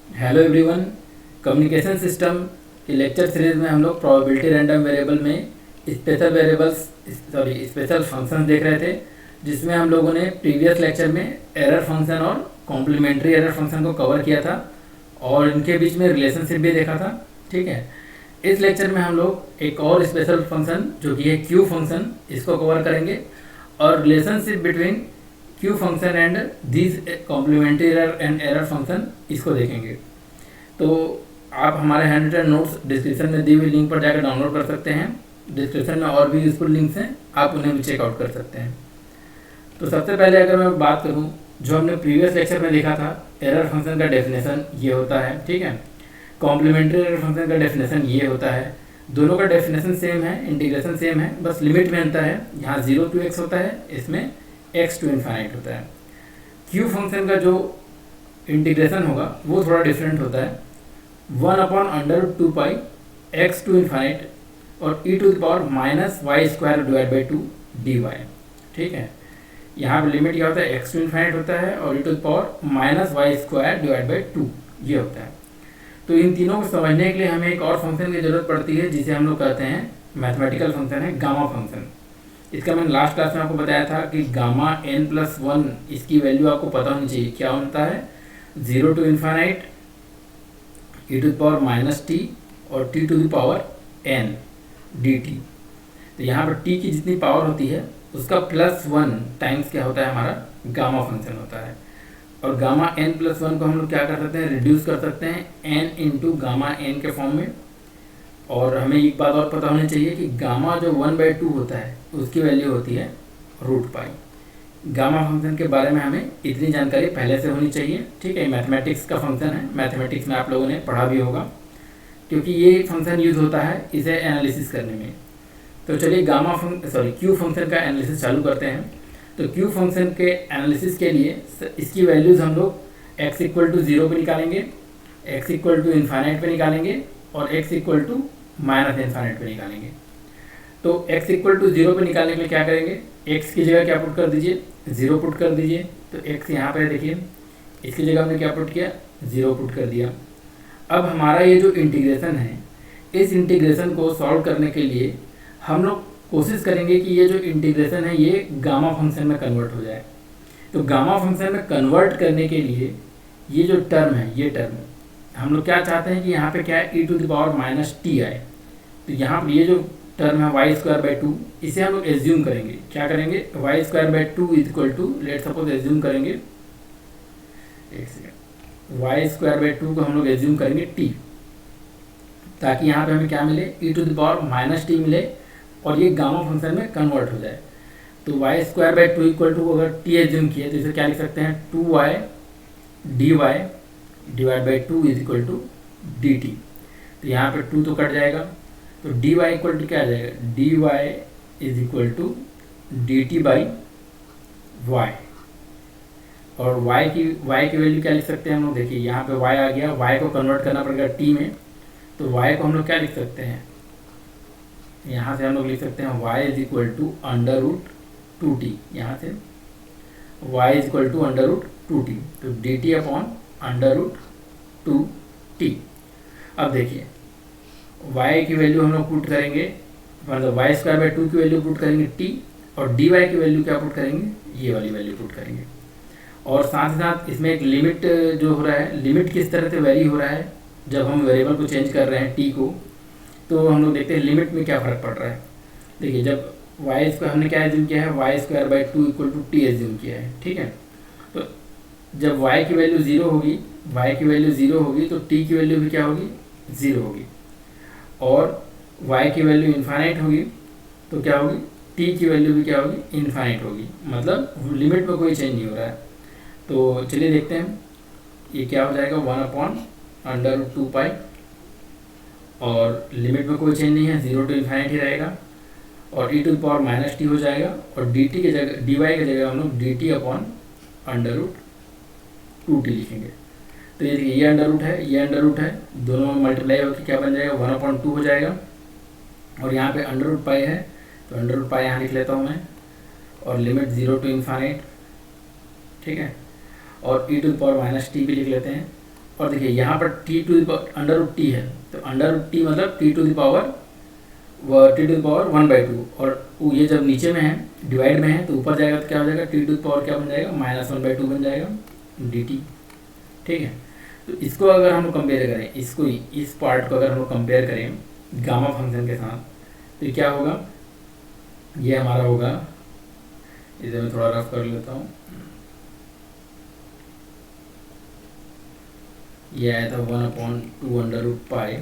Hello everyone. Communication system के lecture series में हम लोग प्रोबेबिलिटी रैंडम वेरिएबल में स्पेशल फंक्शन देख रहे थे, जिसमें हम लोगों ने प्रीवियस लेक्चर में एरर फंक्शन और कॉम्प्लीमेंट्री एरर फंक्शन को कवर किया था और इनके बीच में रिलेशनशिप भी देखा था। ठीक है, इस लेक्चर में हम लोग एक और स्पेशल फंक्शन जो कि है क्यू फंक्शन, इसको कवर करेंगे और relationship between Q function and this complementary error and error function इसको देखेंगे। तो आप हमारे हैंड रिटन नोट्स डिस्क्रिप्शन में दी हुई लिंक पर जाकर डाउनलोड कर सकते हैं। डिस्क्रिप्शन में और भी यूजफुल लिंक्स हैं, आप उन्हें भी चेकआउट कर सकते हैं। तो सबसे पहले अगर मैं बात करूं, जो हमने प्रीवियस लेक्चर में देखा था, एरर फंक्शन का डेफिनेशन ये होता है। ठीक है, कॉम्प्लीमेंट्री एरर फंक्शन का डेफिनेशन ये होता है। दोनों का डेफिनेशन सेम है, इंटीग्रेशन सेम है, बस लिमिट में अंतर है। यहाँ 0 to x होता है, इसमें x to इन्फाइनाइट होता है। क्यू फंक्शन का जो इंटीग्रेशन होगा वो थोड़ा डिफरेंट होता है। 1/√2π x to इन्फाइनाइट और e to the power -y² dy। ठीक है, यहाँ पर लिमिट क्या होता है, x to इन्फाइनाइट होता है और e to the power -y² ये होता है। तो इन तीनों को समझने के लिए हमें एक और फंक्शन की जरूरत पड़ती है, जिसे हम लोग कहते हैं मैथमेटिकल फंक्शन है गामा फंक्शन। इसका मैंने लास्ट क्लास में आपको बताया था कि गामा n+1 इसकी वैल्यू आपको पता होनी चाहिए। क्या होता है, 0 to infinite e to the power -t और t to the power n dt। तो यहाँ पर t की जितनी पावर होती है उसका +1 टाइम्स क्या होता है, हमारा गामा फंक्शन होता है। और गामा n+1 को हम लोग क्या कर सकते हैं, रिड्यूस कर सकते हैं n इंटू गामा n के फॉर्म में। और हमें एक बात और पता होनी चाहिए कि गामा जो 1/2 होता है उसकी वैल्यू होती है √π। गामा फंक्शन के बारे में हमें इतनी जानकारी पहले से होनी चाहिए। ठीक है, मैथमेटिक्स का फंक्शन है, मैथमेटिक्स में आप लोगों ने पढ़ा भी होगा, क्योंकि ये फंक्शन यूज होता है इसे एनालिसिस करने में। तो चलिए क्यू फंक्शन का एनालिसिस चालू करते हैं। तो क्यू फंक्शन के एनालिसिस के लिए इसकी वैल्यूज़ हम लोग x = 0 पे निकालेंगे, x = इन्फाइनाइट पे निकालेंगे और x = -इन्फाइनाइट पे निकालेंगे। तो x = 0 पे निकालने के लिए क्या करेंगे, x की जगह क्या पुट कर दीजिए, 0 पुट कर दीजिए। तो x यहाँ पे देखिए, इसकी जगह हमने क्या पुट किया, 0 पुट कर दिया। अब हमारा ये जो इंटीग्रेशन है, इस इंटीग्रेशन को सॉल्व करने के लिए हम लोग कोशिश करेंगे कि ये जो इंटीग्रेशन है ये गामा फंक्शन में कन्वर्ट हो जाए। तो गामा फंक्शन में कन्वर्ट करने के लिए ये जो टर्म है, ये टर्म हम लोग क्या चाहते हैं कि यहाँ पे क्या है, e to the power -t आए। तो यहाँ पर ये जो टर्म है y²/2, इसे हम लोग एज्यूम करेंगे। क्या करेंगे, y²/2 = लेट सपोज एज्यूम करेंगे, एक सेकेंड, y²/2 को हम लोग एज्यूम करेंगे t, ताकि यहाँ पे हमें क्या मिले, e to the power -t मिले और ये गामा फंक्शन में कन्वर्ट हो जाए। तो y²/2 = अगर t एज्यूम किए तो इसे क्या लिख सकते हैं, 2y dy/2 = dt। तो यहाँ पे 2 तो कट जाएगा, तो dy = क्या आ जाएगा, dy = dt/y। और y की वैल्यू क्या लिख सकते हैं हम लोग, देखिए यहाँ पे y आ गया, y को कन्वर्ट करना पड़ेगा t में। तो y को हम लोग क्या लिख सकते हैं, यहाँ से हम लोग लिख सकते हैं y √2t। यहाँ से y √2t, तो dt/√2t। अब देखिए y की वैल्यू हम लोग पुट करेंगे, मतलब y²/2 की वैल्यू पुट करेंगे t, और dy की वैल्यू क्या पुट करेंगे, ये वाली वैल्यू पुट करेंगे। और साथ ही साथ इसमें एक लिमिट जो हो रहा है, लिमिट किस तरह से वेरी हो रहा है जब हम वेरिएबल को चेंज कर रहे हैं t को, तो हम लोग देखते हैं लिमिट में क्या फ़र्क पड़ रहा है। देखिए जब y² हमने क्या एज्यूम किया है, y²/2 = t एज्यूम किया है। ठीक है, तो जब y की वैल्यू 0 होगी, तो t की वैल्यू भी क्या होगी, 0 होगी। और y की वैल्यू इन्फाइनाइट होगी तो क्या होगी, t की वैल्यू भी क्या होगी, इन्फाइनाइट होगी। मतलब लिमिट में कोई चेंज नहीं हो रहा है। तो चलिए देखते हैं ये क्या हो जाएगा, 1/√2π, और लिमिट में कोई चेंज नहीं है, 0 to इन्फाइनाइट ही रहेगा, और e to the power -t हो जाएगा, और dt की जगह, dy की जगह हम लोग dt/√2t लिखेंगे। तो ये देखिए, ये अंडर रूट है, दोनों में मल्टीप्लाई होकर क्या बन जाएगा, 1/2 हो जाएगा। और यहाँ पे √π है, तो √π यहाँ लिख लेता हूँ मैं, और लिमिट 0 to इन्फाइनाइट। ठीक है, और e to the power -t भी लिख लेते हैं, और देखिए यहाँ पर t to the power under root t है, तो अंडर रूट टी मतलब टी टू द पावर 1/2, और ये जब नीचे में है डिवाइड में है तो ऊपर जाएगा तो क्या हो जाएगा, टी टू द पावर क्या बन जाएगा, -1/2 बन जाएगा dt। ठीक है, तो इसको अगर हम लोग कंपेयर करें, इसको इस पार्ट को अगर हम लोग कंपेयर करें गामा फंक्शन के साथ, तो क्या होगा, ये हमारा होगा, इसे मैं थोड़ा रफ कर लेता हूँ, ये आया था 1/2 under root pi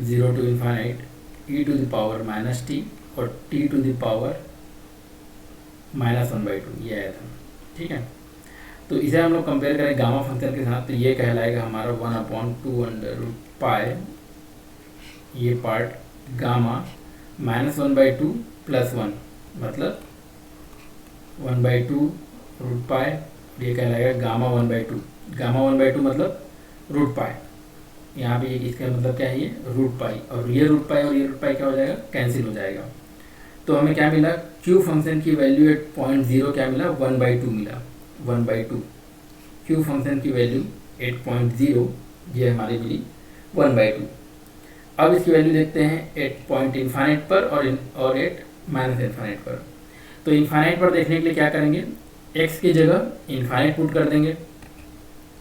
0 to infinite e to the power -t और t to the power -1/2, ये आया था। ठीक है, तो इसे हम लोग कंपेयर करें गामा फंक्शन के साथ, तो ये कहलाएगा हमारा 1/2 अंडर रूट पाई, ये पार्ट गामा -1/2 + 1 मतलब 1/2 रूट पाई, ये कहलाएगा गामा 1/2, गामा 1/2 मतलब रूट पाई, यहाँ पे इसका मतलब क्या है, ये रूट पाई, और ये रूट पाई और ये रूट पाई क्या हो जाएगा, कैंसिल हो जाएगा। तो हमें क्या मिला, क्यू फंक्शन की वैल्यू एट 0.0 क्या मिला, 1/2 मिला, 1/2 क्यू फंक्शन की वैल्यू 8.0 ये हमारी मिली 1/2। अब इसकी वैल्यू देखते हैं एट पॉइंट इन्फाइनाइट पर और एट माइनस इन्फाइनाइट पर। तो इन्फाइनाइट पर देखने के लिए क्या करेंगे, एक्स की जगह इन्फाइनाइट पुट कर देंगे,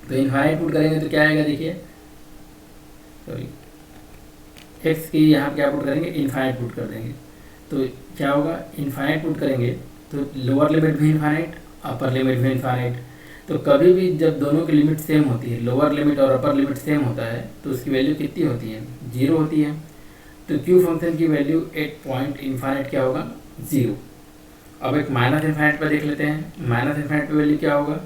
तो इन्फाइनाइट पुट करेंगे तो क्या आएगा, देखिए सॉरी एक्स की यहाँ क्या पुट करेंगे, इन्फाइनाइट पुट कर देंगे, तो क्या होगा, इन्फाइनाइट पुट करेंगे तो लोअर लिमिट भी इन्फाइनाइट, अपर लिमिट भी इन्फाइनाइट। तो कभी भी जब दोनों की लिमिट सेम होती है, लोअर लिमिट और अपर लिमिट सेम होता है, तो उसकी वैल्यू कितनी होती है, 0 होती है। तो क्यू फंक्शन की वैल्यू एट पॉइंट इन्फाइनाइट क्या होगा, 0। अब एक माइनस इन्फाइनाइट पर देख लेते हैं, माइनस इन्फाइनाइट पर वैल्यू क्या होगा,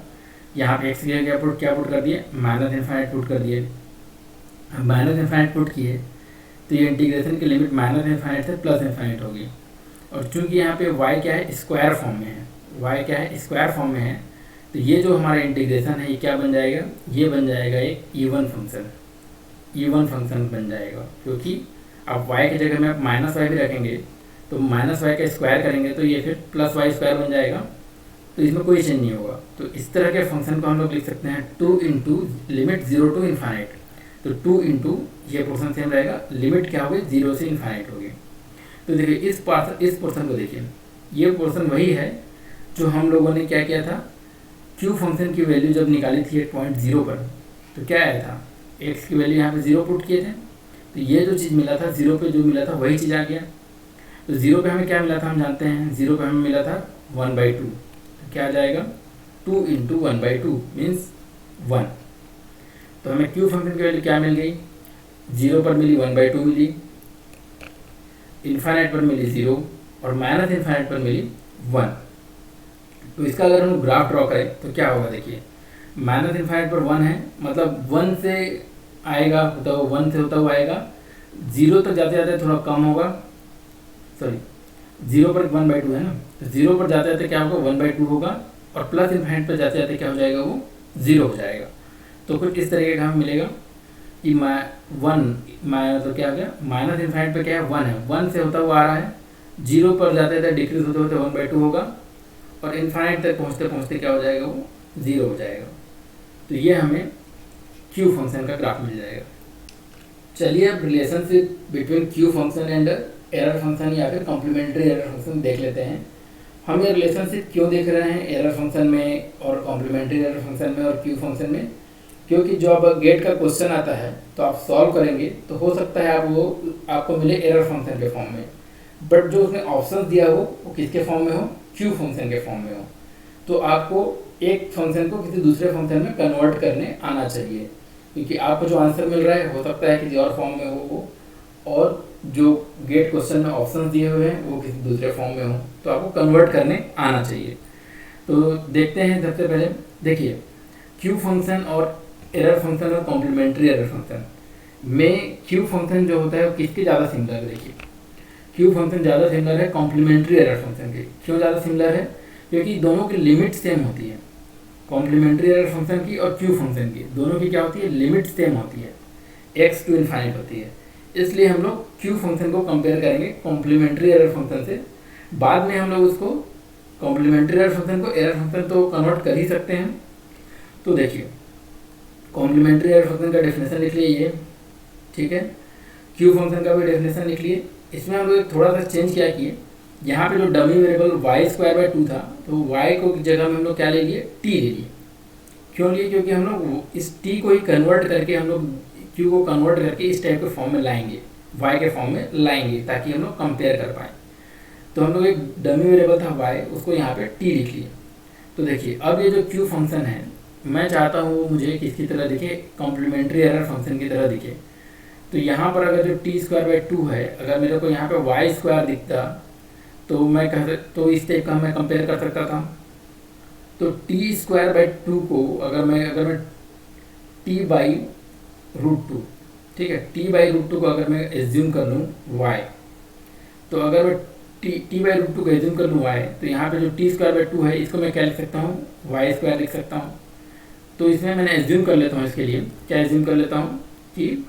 यहाँ पे एक्स की क्या पुट कर दिए, माइनस इन्फाइनाइट पुट कर दिए। माइनस इन्फाइनाइट पुट किए तो ये इंटीग्रेशन की लिमिट माइनस इन्फाइनाइट से प्लस इन्फाइनाइट होगी, और चूंकि यहाँ पे y क्या है, स्क्वायर फॉर्म में है, y क्या है, स्क्वायर फॉर्म में है, तो ये जो हमारा इंटीग्रेशन है ये क्या बन जाएगा, ये बन जाएगा एक इवन फंक्शन, इवन फंक्शन बन जाएगा, क्योंकि अब y की जगह में आप -y भी रखेंगे तो -y का स्क्वायर करेंगे तो ये फिर +y² बन जाएगा, तो इसमें कोई चेंज नहीं होगा। तो इस तरह के फंक्शन को हम लोग लिख सकते हैं 2 इंटू लिमिट 0 to इन्फाइनाइट, तो 2 इंटू ये पोर्सन सेम रहेगा, लिमिट क्या होगी, 0 से इन्फाइनाइट होगी। तो देखिए इस पोर्सन को देखिए, ये पोर्सन वही है जो हम लोगों ने क्या किया था, क्यू फंक्शन की वैल्यू जब निकाली थी 8.0 पर, तो क्या आया था, एक्स की वैल्यू यहाँ पे 0 पुट किए थे, तो ये जो चीज़ मिला था 0 पे जो मिला था वही चीज़ आ गया। तो 0 पे हमें क्या मिला था, हम जानते हैं 0 पे हमें मिला था 1/2, तो क्या आ जाएगा, 2 इंटू 1/2 मीन्स 1। तो हमें क्यू फंक्शन की वैल्यू क्या मिल गई, 0 पर मिली 1/2 मिली, इन्फाइनाइट पर मिली 0 और माइनस इन्फाइनाइट पर मिली 1। तो इसका अगर हम ग्राफ ड्रॉ करें तो क्या होगा, देखिए माइनस इन्फाइनाइट पर 1 है, मतलब 1 से आएगा, होता हुआ 1 से होता हुआ आएगा, 0 तक जाते जाते थोड़ा कम होगा, सॉरी 0 पर 1/2 है ना, तो 0 पर जाते जाते क्या होगा, 1/2 होगा, और प्लस इन्फाइनाइट पर जाते जाते क्या हो जाएगा, वो 0 हो जाएगा। तो कुछ इस तरीके का हमें मिलेगा कि तो क्या हो गया, माइनस इन्फाइनाइट पे क्या है, 1 है, 1 से होता हुआ आ रहा है, 0 पर जाते जाते डिक्रीज होते होते 1/2 होगा, और इन्फाइनाइट तक पहुँचते पहुँचते क्या हो जाएगा, वो 0 हो जाएगा। तो ये हमें क्यू फंक्शन का ग्राफ मिल जाएगा। चलिए अब relationship between Q function and error function या फिर कॉम्प्लीमेंट्री एरर फंक्शन देख लेते हैं। हम ये रिलेशनशिप क्यों देख रहे हैं एरर फंक्शन में और कॉम्प्लीमेंट्री एरर फंक्शन में और क्यू फंक्शन में, क्योंकि जो अब गेट का क्वेश्चन आता है तो आप सॉल्व करेंगे तो हो सकता है आपको मिले एरर फंक्शन के फॉर्म में, बट जो उसमें ऑप्शन दिया हो वो किसके फॉर्म में हो, क्यू फंक्शन के फॉर्म में हो। तो आपको एक फंक्शन को किसी दूसरे फंक्शन में कन्वर्ट करने आना चाहिए, क्योंकि आपको जो आंसर मिल रहा है हो सकता है किसी और फॉर्म में हो वो, और जो गेट क्वेश्चन में ऑप्शन दिए हुए हैं वो किसी दूसरे फॉर्म में हो, तो आपको कन्वर्ट करने आना चाहिए। तो देखते हैं, सबसे पहले देखिए क्यू फंक्शन और एरर फंक्शन और कॉम्प्लीमेंट्री एरर फंक्शन में क्यू फंक्शन जो होता है वो किसके ज़्यादा सिमिलर है। देखिए क्यू फंक्शन ज़्यादा सिमिलर है कॉम्प्लीमेंट्री एरर फंक्शन के। क्यों ज़्यादा सिमिलर है, क्योंकि दोनों की लिमिट सेम होती है, कॉम्प्लीमेंट्री एरर फंक्शन की और क्यू फंक्शन की दोनों की क्या होती है, लिमिट सेम होती है, x टू इन्फाइनाइट होती है। इसलिए हम लोग क्यू फंक्शन को कंपेयर करेंगे कॉम्प्लीमेंट्री एरर फंक्शन से। बाद में हम लोग उसको कॉम्प्लीमेंट्री एरर फंक्शन को एरर फंक्शन तो कन्वर्ट कर ही सकते हैं। तो देखिए कॉम्प्लीमेंट्री एरर फंक्शन का डेफिनेशन लिख लिए ये, ठीक है। क्यू फंक्शन का भी डेफिनेशन लिख लिए। इसमें हम लोग थोड़ा सा चेंज क्या किए, यहाँ पे जो डमी वेरिएबल y² था, तो y को जगह में हम लोग क्या ले लिए, t ले लिए। क्यों लिए, क्योंकि हम लोग इस t को ही कन्वर्ट करके हम लोग q को कन्वर्ट करके इस टाइप के फॉर्म में लाएंगे, y के फॉर्म में लाएंगे, ताकि हम लोग कंपेयर कर पाएँ। तो हम लोग एक डमी वेरिएबल था y, उसको यहाँ पे t लिख लिए। तो देखिए अब ये जो q फंक्शन है, मैं चाहता हूँ वो मुझे किसकी तरह दिखे, कॉम्प्लीमेंट्री एरर फंक्शन की तरह दिखे। तो यहाँ पर अगर जो t² है, अगर मेरे को यहाँ पे y² दिखता तो मैं तो इस टाइप का मैं कंपेयर कर सकता था। तो t² को अगर मैं t/√2, ठीक है, t/√2 को अगर मैं एज्यूम कर लूँ y, तो अगर मैं t/√2 को एज्यूम कर लूँ y, तो यहाँ पे जो t² है इसको मैं क्या लिख सकता हूँ, y² लिख सकता हूँ। तो इसमें मैंने एज्यूम कर लेता हूँ, इसके लिए क्या एज्यूम कर लेता हूँ कि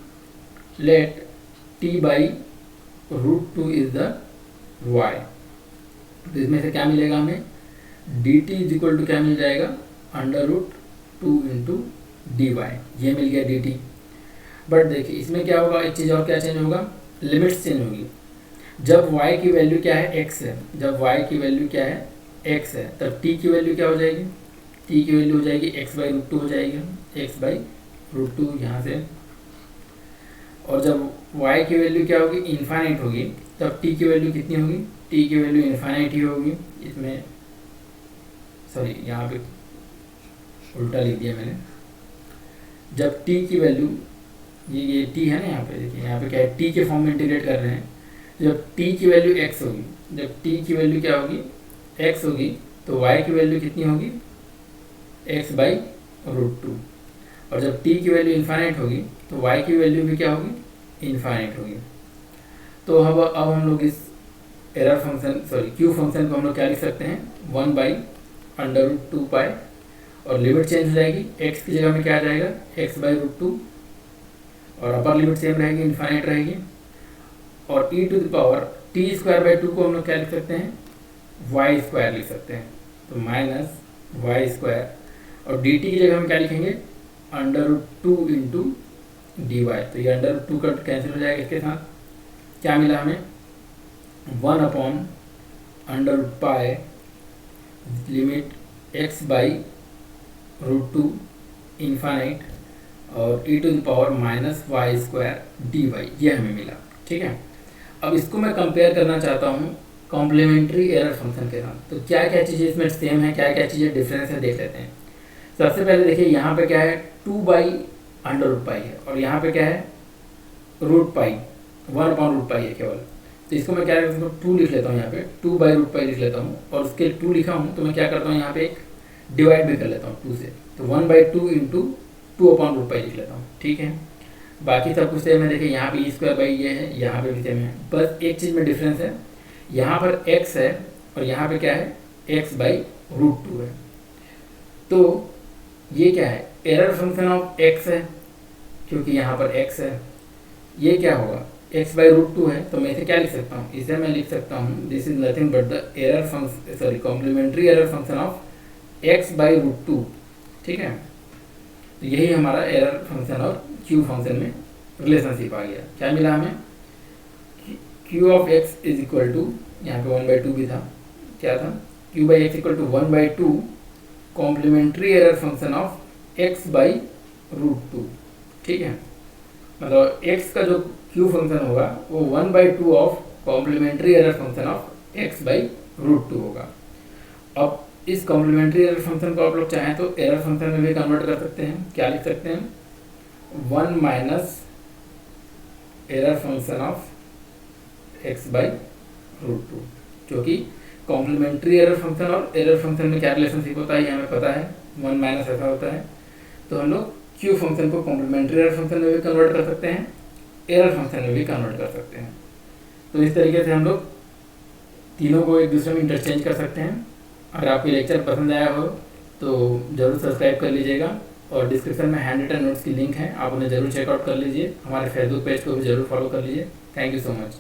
late t/√2 is the y। तो इसमें से क्या मिलेगा हमें, dt = क्या मिल जाएगा, √2 × dy, ये मिल गया dt। बट देखिए इसमें क्या होगा, एक चीज़ और क्या चेंज होगा, लिमिट्स चेंज होगी। जब y की वैल्यू क्या है, x है, जब y की वैल्यू क्या है, x है, तब t की वैल्यू क्या हो जाएगी, t की वैल्यू हो जाएगी x/√2 हो जाएगी, x/√2 यहाँ से। और जब y की वैल्यू क्या होगी, इन्फाइनाइट होगी, तब t की वैल्यू कितनी होगी, t की वैल्यू इन्फाइनाइट ही होगी। इसमें सॉरी यहाँ पे उल्टा लिख दिया मैंने। जब t की वैल्यू, ये t है ना, यहाँ पे देखिए, यहाँ पे क्या है, t के फॉर्म में इंटीग्रेट कर रहे हैं। जब t की वैल्यू x होगी, जब t की वैल्यू क्या होगी, x होगी, तो y की वैल्यू कितनी होगी, x/√2। और जब t की वैल्यू इन्फाइनाइट होगी, तो y की वैल्यू भी क्या होगी, इन्फाइनाइट होगी। तो अब हम लोग इस एरर फंक्शन क्यू फंक्शन को हम लोग क्या लिख सकते हैं, 1/√2π, और लिमिट चेंज हो जाएगी, x की जगह में क्या आ जाएगा, x/√2, और अपर लिमिट सेम रहेगी, इन्फाइनाइट रहेगी। और e⁻t² को हम लोग क्या लिख सकते हैं, y² लिख सकते हैं, तो -y²। और dt की जगह हम क्या लिखेंगे, √2 × dy। तो ये √2 का कैंसिल हो जाएगा, इसके साथ क्या मिला हमें, 1/√π लिमिट x/√2 इन्फाइनाइट और e⁻−y² dy, ये हमें मिला, ठीक है। अब इसको मैं कंपेयर करना चाहता हूँ कॉम्प्लीमेंट्री एरर फंक्शन के साथ। तो क्या क्या चीज़ें इसमें सेम है, क्या क्या चीज़ें डिफरेंस है, देख लेते हैं। सबसे पहले देखिए यहाँ पे क्या है, 2/√π है, और यहाँ पे क्या है, √π, 1/√π है केवल। तो इसको मैं क्या करता हूँ, 2 लिख लेता हूँ, यहाँ पे 2/√π लिख लेता हूँ, और उसके 2 लिखा हूँ, तो मैं क्या करता हूँ, यहाँ पे एक डिवाइड भी कर लेता हूँ 2 से, तो 1/2 × 2/√π लिख लेता हूँ, ठीक है। बाकी सब कुछ सेम है। देखिए यहाँ पे e² ये है, यहाँ पे भी सेम है, बस एक चीज़ में डिफरेंस है, यहाँ पर x है और यहाँ पे क्या है, x/√2 है। तो ये क्या है, एरर फंक्शन ऑफ x है, क्योंकि यहाँ पर x है। ये क्या होगा, x/√2 है, तो मैं इसे क्या लिख सकता हूँ, इसे मैं लिख सकता हूँ, this is nothing but the error function complementary error function of x/√2, ठीक है। तो यही हमारा एरर फंक्शन और क्यू फंक्शन में रिलेशनशिप आ गया। क्या मिला हमें, q of x is equal to, यहाँ पे 1/2 भी था, क्या था, q/x = 1/2 complementary error function of x/√2, ठीक है। मतलब x का जो q फंक्शन होगा वो 1/2 of complementary error function of x/√2 होगा। अब इस कॉम्प्लीमेंट्री एरर फंक्शन को आप लोग चाहें तो एरर फंक्शन में भी कन्वर्ट कर सकते हैं। क्या लिख सकते हैं, 1 - एरर फंक्शन ऑफ x/√2, क्योंकि कॉम्प्लीमेंट्री एरर फंक्शन और एरर फंक्शन में क्या रिलेशनशिप होता है ये हमें पता है, 1 - ऐसा होता है। तो हम लोग क्यू फंक्शन को कॉम्प्लीमेंट्री एरर फंक्शन में भी कन्वर्ट कर सकते हैं, एरर फंक्शन में भी कन्वर्ट कर सकते हैं। तो इस तरीके से हम लोग तीनों को एक दूसरे में इंटरचेंज कर सकते हैं। अगर आपको लेक्चर पसंद आया हो तो ज़रूर सब्सक्राइब कर लीजिएगा, और डिस्क्रिप्शन में हैंड रिटन नोट्स की लिंक है, आप उन्हें ज़रूर चेकआउट कर लीजिए। हमारे फेसबुक पेज को भी ज़रूर फॉलो कर लीजिए। Thank you so much.